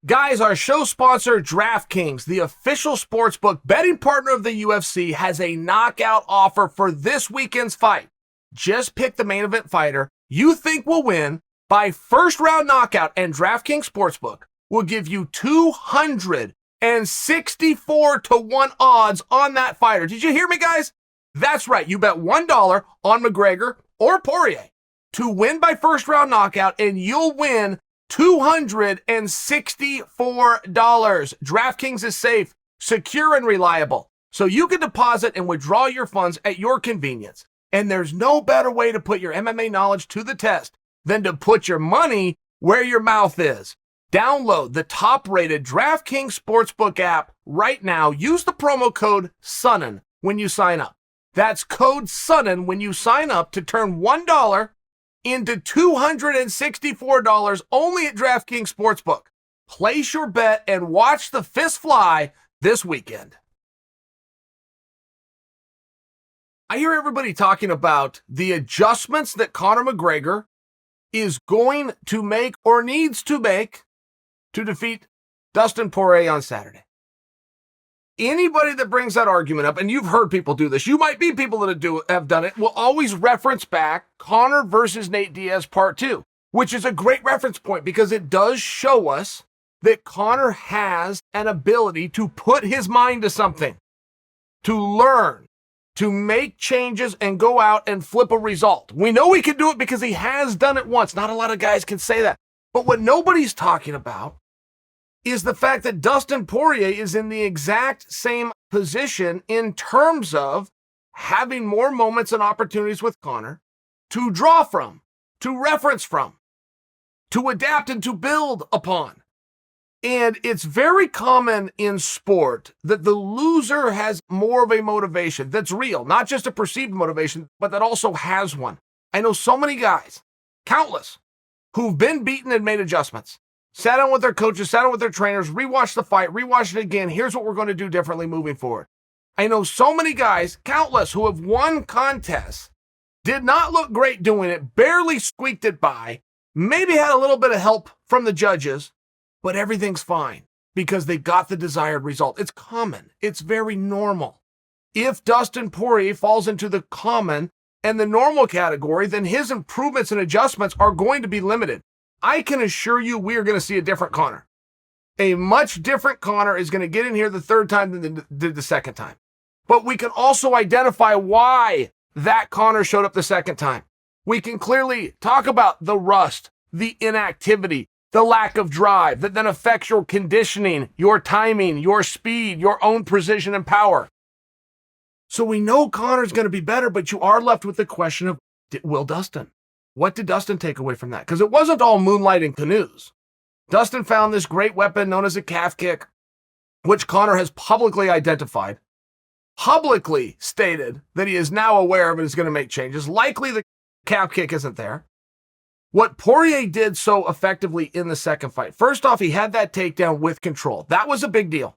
Guys, our show sponsor, DraftKings, the official sportsbook betting partner of the UFC, has a knockout offer for this weekend's fight. Just pick the main event fighter you think will win by first round knockout, and DraftKings Sportsbook will give you 264 to 1 odds on that fighter. Did you hear me, guys? That's right. You bet $1 on McGregor or Poirier to win by first round knockout, and you'll win $264. DraftKings is safe, secure, and reliable, so you can deposit and withdraw your funds at your convenience. And there's no better way to put your MMA knowledge to the test than to put your money where your mouth is. Download the top-rated DraftKings Sportsbook app right now. Use the promo code SONNEN when you sign up. That's code SONNEN when you sign up to turn $1 into $264 only at DraftKings Sportsbook. Place your bet and watch the fist fly this weekend. I hear everybody talking about the adjustments that Conor McGregor is going to make or needs to make to defeat Dustin Poirier on Saturday. Anybody that brings that argument up, and you've heard people do this, you might be people that have done it, will always reference back Conor versus Nate Diaz Part 2, which is a great reference point because it does show us that Conor has an ability to put his mind to something, to learn, to make changes and go out and flip a result. We know he can do it because he has done it once. Not a lot of guys can say that. But what nobody's talking about is the fact that Dustin Poirier is in the exact same position in terms of having more moments and opportunities with Conor to draw from, to reference from, to adapt and to build upon. And it's very common in sport that the loser has more of a motivation that's real, not just a perceived motivation, but that also has one. I know so many guys, countless, who've been beaten and made adjustments. Sat down with their coaches, sat down with their trainers, rewatched the fight, rewatched it again. Here's what we're going to do differently moving forward. I know so many guys, countless, who have won contests, did not look great doing it, barely squeaked it by, maybe had a little bit of help from the judges, but everything's fine because they got the desired result. It's common. It's very normal. If Dustin Poirier falls into the common and the normal category, then his improvements and adjustments are going to be limited. I can assure you we are going to see a different Conor. A much different Conor is going to get in here the third time than they did the second time. But we can also identify why that Conor showed up the second time. We can clearly talk about the rust, the inactivity, the lack of drive that then affects your conditioning, your timing, your speed, your own precision and power. So we know Conor's going to be better, but you are left with the question of, will Dustin? What did Dustin take away from that? Because it wasn't all moonlight and canoes. Dustin found this great weapon known as a calf kick, which Conor has publicly identified, publicly stated that he is now aware of and is going to make changes. Likely the calf kick isn't there. What Poirier did so effectively in the second fight, first off, he had that takedown with control. That was a big deal.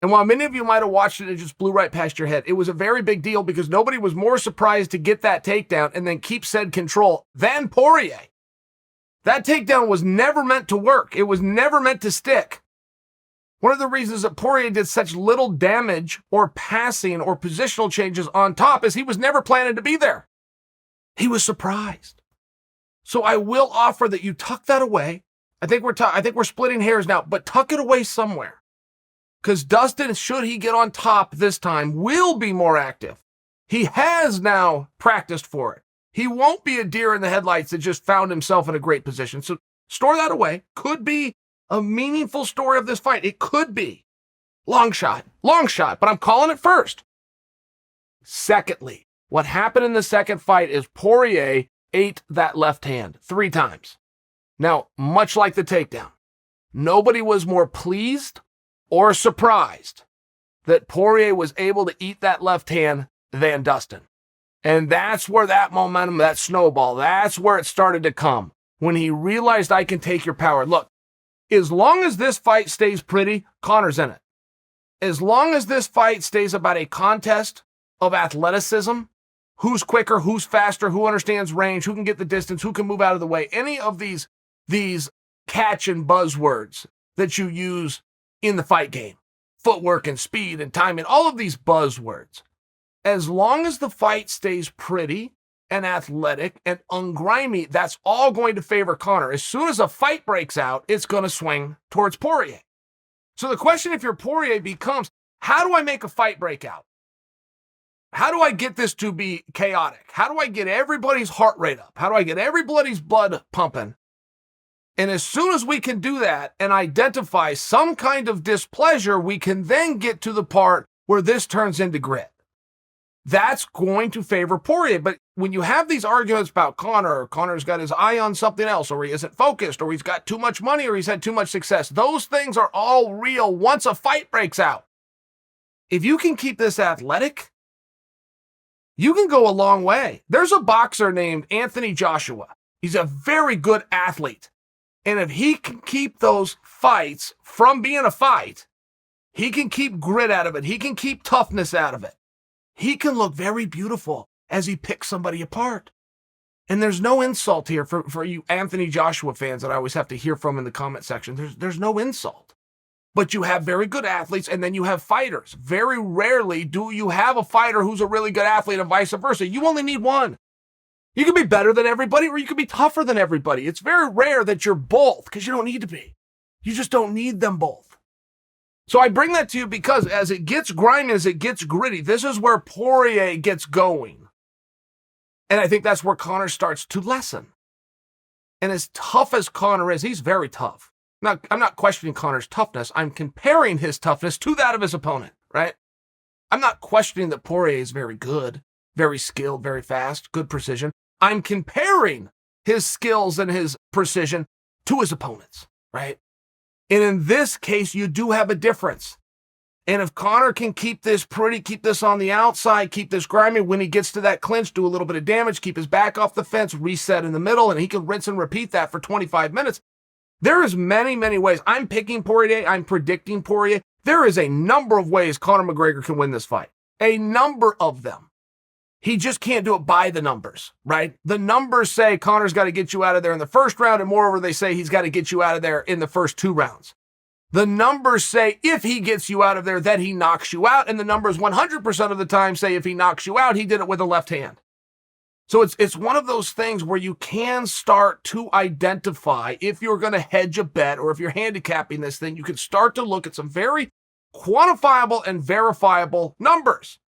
And while many of you might have watched it, it just blew right past your head. It was a very big deal because nobody was more surprised to get that takedown and then keep said control than Poirier. That takedown was never meant to work. It was never meant to stick. One of the reasons that Poirier did such little damage or passing or positional changes on top is he was never planning to be there. He was surprised. So I will offer that you tuck that away. I think we're splitting hairs now, but tuck it away somewhere. Because Dustin, should he get on top this time, will be more active. He has now practiced for it. He won't be a deer in the headlights that just found himself in a great position. So store that away. Could be a meaningful story of this fight. It could be. Long shot, but I'm calling it first. Secondly, what happened in the second fight is Poirier ate that left hand 3 times. Now, much like the takedown, nobody was more pleased or surprised that Poirier was able to eat that left hand than Dustin. And that's where that momentum, that snowball, that's where it started to come. When he realized, I can take your power. Look, as long as this fight stays pretty, Conor's in it. As long as this fight stays about a contest of athleticism, who's quicker, who's faster, who understands range, who can get the distance, who can move out of the way, any of these catch and buzzwords that you use in the fight game. Footwork and speed and timing, all of these buzzwords. As long as the fight stays pretty and athletic and ungrimy, that's all going to favor Conor. As soon as a fight breaks out, it's going to swing towards Poirier. So the question, if you're Poirier, becomes, how do I make a fight break out? How do I get this to be chaotic? How do I get everybody's heart rate up? How do I get everybody's blood pumping? And as soon as we can do that and identify some kind of displeasure, we can then get to the part where this turns into grit. That's going to favor Poirier. But when you have these arguments about Conor's got his eye on something else, or he isn't focused, or he's got too much money, or he's had too much success, those things are all real once a fight breaks out. If you can keep this athletic, you can go a long way. There's a boxer named Anthony Joshua. He's a very good athlete. And if he can keep those fights from being a fight, he can keep grit out of it. He can keep toughness out of it. He can look very beautiful as he picks somebody apart. And there's no insult here for you Anthony Joshua fans that I always have to hear from in the comment section. There's no insult. But you have very good athletes, and then you have fighters. Very rarely do you have a fighter who's a really good athlete and vice versa. You only need one. You can be better than everybody, or you can be tougher than everybody. It's very rare that you're both, because you don't need to be. You just don't need them both. So I bring that to you because as it gets grimy, as it gets gritty, this is where Poirier gets going. And I think that's where Conor starts to lessen. And as tough as Conor is, he's very tough. Now, I'm not questioning Conor's toughness. I'm comparing his toughness to that of his opponent, right? I'm not questioning that Poirier is very good, very skilled, very fast, good precision. I'm comparing his skills and his precision to his opponents, right? And in this case, you do have a difference. And if Conor can keep this pretty, keep this on the outside, keep this grimy, when he gets to that clinch, do a little bit of damage, keep his back off the fence, reset in the middle, and he can rinse and repeat that for 25 minutes. There is many, many ways. I'm picking Poirier. I'm predicting Poirier. There is a number of ways Conor McGregor can win this fight. A number of them. He just can't do it by the numbers, right? The numbers say Conor's got to get you out of there in the first round, and moreover, they say he's got to get you out of there in the first 2 rounds. The numbers say if he gets you out of there, that he knocks you out, and the numbers 100% of the time say if he knocks you out, he did it with a left hand. So it's one of those things where you can start to identify if you're going to hedge a bet or if you're handicapping this thing, you can start to look at some very quantifiable and verifiable numbers.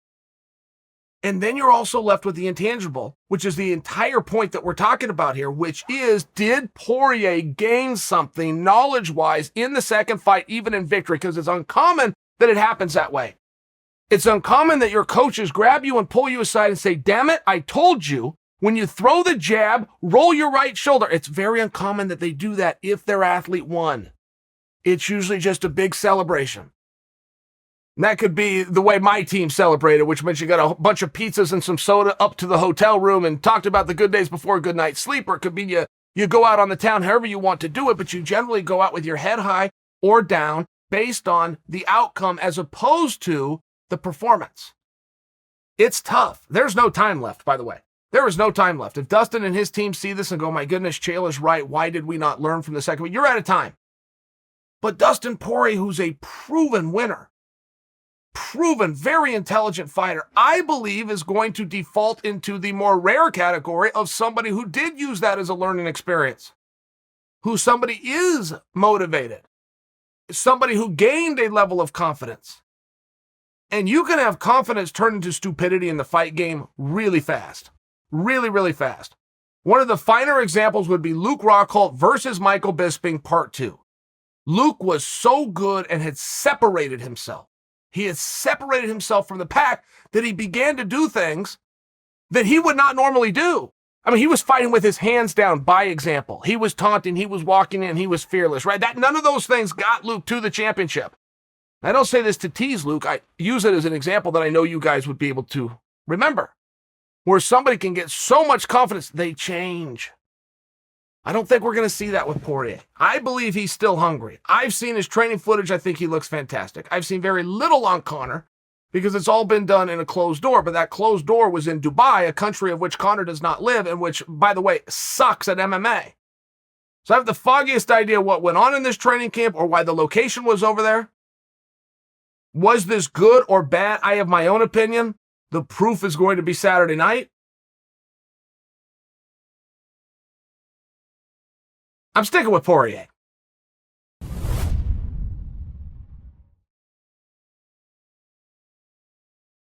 And then you're also left with the intangible, which is the entire point that we're talking about here, which is, did Poirier gain something knowledge-wise in the second fight, even in victory? Because it's uncommon that it happens that way. It's uncommon that your coaches grab you and pull you aside and say, damn it, I told you, when you throw the jab, roll your right shoulder. It's very uncommon that they do that if their athlete won. It's usually just a big celebration. And that could be the way my team celebrated, which meant you got a bunch of pizzas and some soda up to the hotel room and talked about the good days before a good night's sleep. Or it could be you go out on the town however you want to do it, but you generally go out with your head high or down based on the outcome as opposed to the performance. It's tough. There's no time left, by the way. There is no time left. If Dustin and his team see this and go, my goodness, Chael is right. Why did we not learn from the second one? You're out of time. But Dustin Poirier, who's a proven winner, proven, very intelligent fighter, I believe is going to default into the more rare category of somebody who did use that as a learning experience, who somebody is motivated, somebody who gained a level of confidence. And you can have confidence turn into stupidity in the fight game really fast. Really, really fast. One of the finer examples would be Luke Rockhold versus Michael Bisping Part 2. Luke was so good and had separated himself. He had separated himself from the pack that he began to do things that he would not normally do. I mean, he was fighting with his hands down by example. He was taunting, he was walking in, he was fearless, right? None of those things got Luke to the championship. I don't say this to tease Luke. I use it as an example that I know you guys would be able to remember, where somebody can get so much confidence, they change. I don't think we're going to see that with Poirier. I believe he's still hungry. I've seen his training footage. I think he looks fantastic. I've seen very little on Conor because it's all been done in a closed door, but that closed door was in Dubai, a country of which Conor does not live and which, by the way, sucks at MMA. So I have the foggiest idea what went on in this training camp or why the location was over there. Was this good or bad? I have my own opinion. The proof is going to be Saturday night. I'm sticking with Poirier.